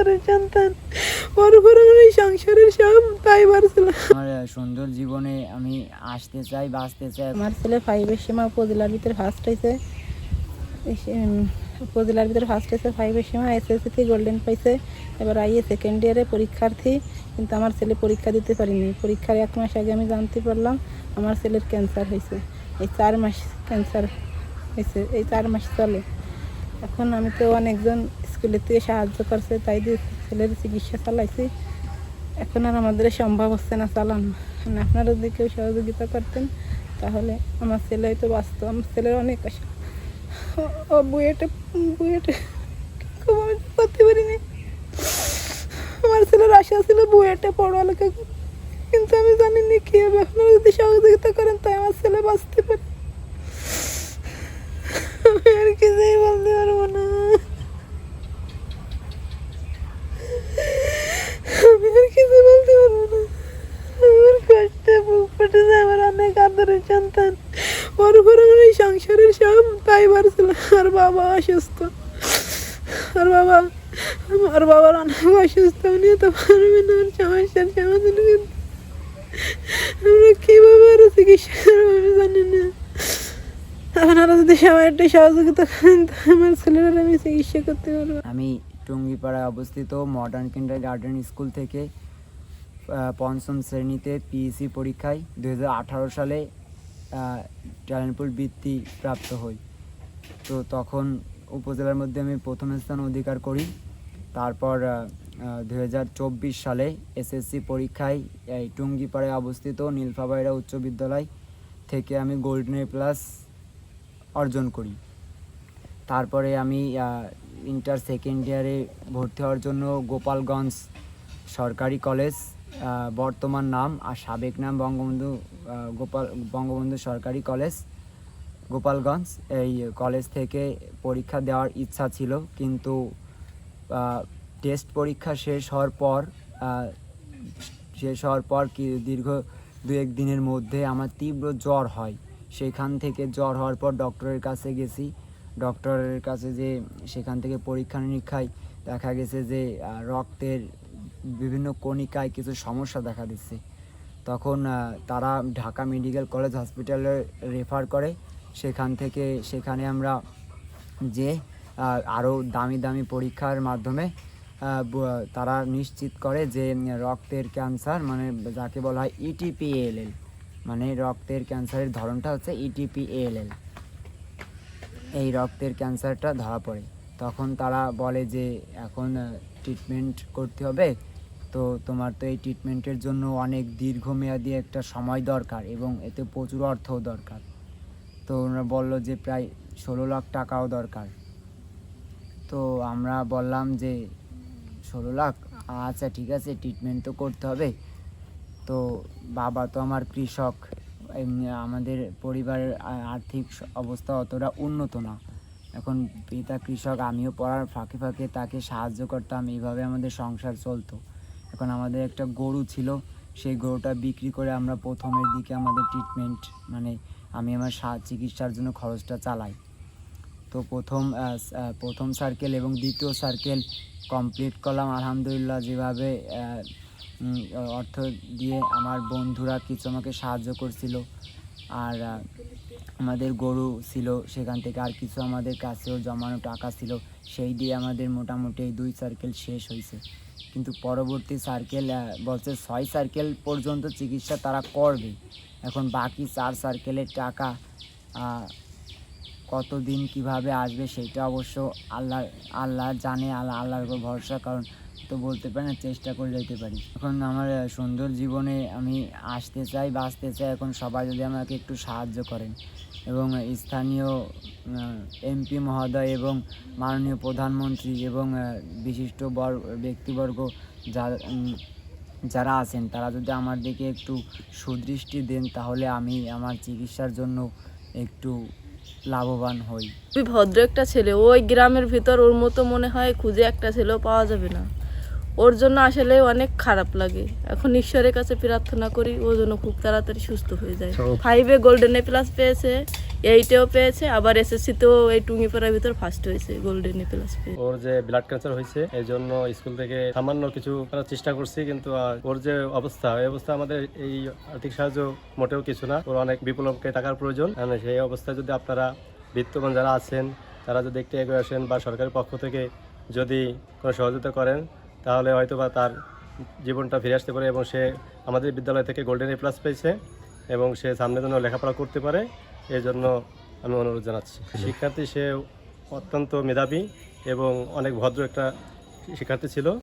কাঁদরের সন্তান, ওর উপর আমার এই সংসারের সব দায়ভার ছিল। আমার সুন্দর জীবনে আমি আসতে চাই, বাঁচতে চাই। আমার ছেলে 5-এর সময় উপজেলার ভিতরে ফার্স্ট হয়েছে, উপজেলার ভিতরে ফার্স্ট হয়েছে 5-এর সময়। এসএসসিতে গোল্ডেন পাইছে। এবার আইএ সেকেন্ড ইয়ারে পরীক্ষার্থী, কিন্তু আমার ছেলে পরীক্ষা দিতে পারিনি। পরীক্ষার 1 মাস আগে আমি জানতে পারলাম আমার ছেলের ক্যান্সার হয়েছে। এই 4 মাস ক্যান্সার হয়েছে, এই 4 মাস চলে। এখন আমি তো অনেকজন স্কুলের থেকে সাহায্য করছে, তাই দিয়ে ছেলের চিকিৎসা চালাইছি। এখন আর আমাদের সম্ভব হচ্ছে না চালানো। আপনারা যদি কেউ সহযোগিতা করতেন তাহলে আমার ছেলে হয়তো বাঁচত। আমার ছেলের অনেক আশা। ও বুয়েটে খুব আমি করতে পারিনি। আমার ছেলের আশা ছিল বুয়েটে পড়ালেখা করতে, কিন্তু আমি জানি না কি হবে। আপনারা যদি সহযোগিতা করেন তাই আমার ছেলে বাঁচতে পারে। আমি আর কিছুই বলতে পারবো না। আমি আর কিছু বলতে পারবো না। আমার কষ্টে বুক ফেটেছে। আমার অনেক আদরের সন্তান, ওর উপর আমার এই সংসারের সব দায়ভার ছিল। আর বাবা অসুস্থ, আমার বাবার অনেক অসুস্থ, উনি তো পারবে না ওর সমস্যার সমাধান করতে। আমরা কীভাবে আরো চিকিৎসা করবো আমি জানি না। আপনারা যদি সবাই একটু সহযোগিতা করেন তো আমার ছেলেরা আমি চিকিৎসা করতে পারবো। আমি টুঙ্গিপাড়ায় অবস্থিত মডার্ন কিন্ডারগার্টেন স্কুল থেকে 5ম শ্রেণীতে পিইসি পরীক্ষায় 2018 সালে ট্যালেন্ট পুল বৃত্তি প্রাপ্ত হই। তো তখন উপজেলার মধ্যে আমি প্রথম স্থান অধিকার করি। তারপর 2024 সালে এসএসসি পরীক্ষায় এই টুঙ্গিপাড়ায় অবস্থিত নীলফামারী উচ্চ বিদ্যালয় থেকে আমি গোল্ডেন প্লাস অর্জন করি। তারপরে আমি ইন্টার সেকেন্ড ইয়ারে ভর্তি হওয়ার জন্য গোপালগঞ্জ সরকারি কলেজ, বর্তমান নাম আর সাবেক নাম বঙ্গবন্ধু সরকারি কলেজ গোপালগঞ্জ, এই কলেজ থেকে পরীক্ষা দেওয়ার ইচ্ছা ছিল, কিন্তু টেস্ট পরীক্ষা শেষ হওয়ার পর কি দীর্ঘ 2-1 দিনের মধ্যে আমার তীব্র জ্বর হয়। সেখান থেকে জ্বর হওয়ার পর ডক্টরের কাছে গেছি। ডক্টরের কাছে যে সেখান থেকে পরীক্ষা নিরীক্ষায় দেখা গেছে যে রক্তের বিভিন্ন কণিকায় কিছু সমস্যা দেখা দিচ্ছে। তখন তারা ঢাকা মেডিকেল কলেজ হসপিটালে রেফার করে। সেখানে আমরা যে আরও দামি পরীক্ষার মাধ্যমে তারা নিশ্চিত করে যে রক্তের ক্যান্সার, মানে যাকে বলা হয় ETPALL, মানে রক্তের ক্যান্সারের ধরনটা হচ্ছে ETPALL, এই রক্তের ক্যান্সারটা ধরা পড়ে। তখন তারা বলে যে এখন ট্রিটমেন্ট করতে হবে, তো তোমার তো এই ট্রিটমেন্টের জন্য অনেক দীর্ঘমেয়াদী একটা সময় দরকার এবং এতে প্রচুর অর্থও দরকার। তো ওরা বললো যে প্রায় 16 লাখ টাকাও দরকার। তো আমরা বললাম যে 16 লাখ, আচ্ছা ঠিক আছে, ট্রিটমেন্ট তো করতে হবে। তো বাবা তো আমার কৃষক, আমাদের পরিবারের আর্থিক অবস্থা অতটা উন্নত না। এখন পিতা কৃষক, আমিও পড়ার ফাঁকে ফাঁকে তাকে সাহায্য করতাম, এইভাবে আমাদের সংসার চলতো। এখন আমাদের একটা গরু ছিল, সেই গরুটা বিক্রি করে আমরা প্রথমের দিকে আমাদের ট্রিটমেন্ট, মানে আমি আমার চিকিৎসার জন্য খরচটা চালাই। তো প্রথম সার্কেল এবং দ্বিতীয় সার্কেল কমপ্লিট করলাম আলহামদুলিল্লাহ। যেভাবে অর্থ দিয়ে আমার বন্ধুরা কিছু আমাকে সাহায্য করছিল, আর আমাদের গরু ছিল, সেখান থেকে আর কিছু আমাদের কাছেও জমানো টাকা ছিল, সেই দিয়ে আমাদের মোটামুটি এই 2 সার্কেল শেষ হয়েছে। কিন্তু পরবর্তী সার্কেল বলছে 6 সার্কেল পর্যন্ত চিকিৎসা তারা করবে। এখন বাকি 4 সার্কেলের টাকা কতদিন কিভাবে আসবে সেটা অবশ্য আল্লাহ জানে, আল্লাহর উপর ভরসা, কারণ তো বলতে পারি না, চেষ্টা করে যেতে পারি। এখন আমার সুন্দর জীবনে আমি আসতে চাই, বাঁচতে চাই। এখন সবাই যদি আমাকে একটু সাহায্য করেন এবং স্থানীয় এমপি মহোদয় এবং মাননীয় প্রধানমন্ত্রী এবং বিশিষ্ট ব্যক্তিবর্গ যারা আছেন তারা যদি আমার দিকে একটু সুদৃষ্টি দেন, তাহলে আমি আমার চিকিৎসার জন্য একটু লাভবান হই। খুবই ভদ্র একটা ছেলে, ওই গ্রামের ভিতর ওর মতো মনে হয় খুঁজে একটা ছেলেও পাওয়া যাবে না। ওর জন্য আসলে অনেক খারাপ লাগে। এখন ঈশ্বরের কাছে প্রার্থনা করি ও যেন খুব তাড়াতাড়ি সুস্থ হয়ে যায়। 5-এ গোল্ডেন এ প্লাস পেয়েছে, 8-এও পেয়েছে, আবার এসএসসিতেও এই টুঙ্গিপাড়ার ভিতর ফার্স্ট হয়েছে, গোল্ডেন এ প্লাস পেয়ে। ওর যে ব্লাড ক্যান্সার হয়েছে এই জন্য স্কুল থেকে সামান্য কিছু করার চেষ্টা করছি, কিন্তু ওর যে অবস্থা এই অবস্থা আমাদের এই আর্থিক সাহায্য মোটেও কিছু না। ওর অনেক বিপ্লবকে টাকার প্রয়োজন। সেই অবস্থায় যদি আপনারা বিত্তবান যারা আছেন তারা যদি একটু এগিয়ে আসেন বা সরকারের পক্ষ থেকে যদি কোনো সহযোগিতা করেন তাহলে হয়তো বা তার জীবনটা ফিরে আসতে পারে এবং সে আমাদের বিদ্যালয় থেকে গোল্ডেন এ প্লাস পেয়েছে এবং সে সামনে যেন লেখাপড়া করতে পারে এই জন্য আমি অনুরোধ জানাচ্ছি। শিক্ষার্থী সে অত্যন্ত মেধাবী এবং অনেক ভদ্র একটা শিক্ষার্থী ছিল।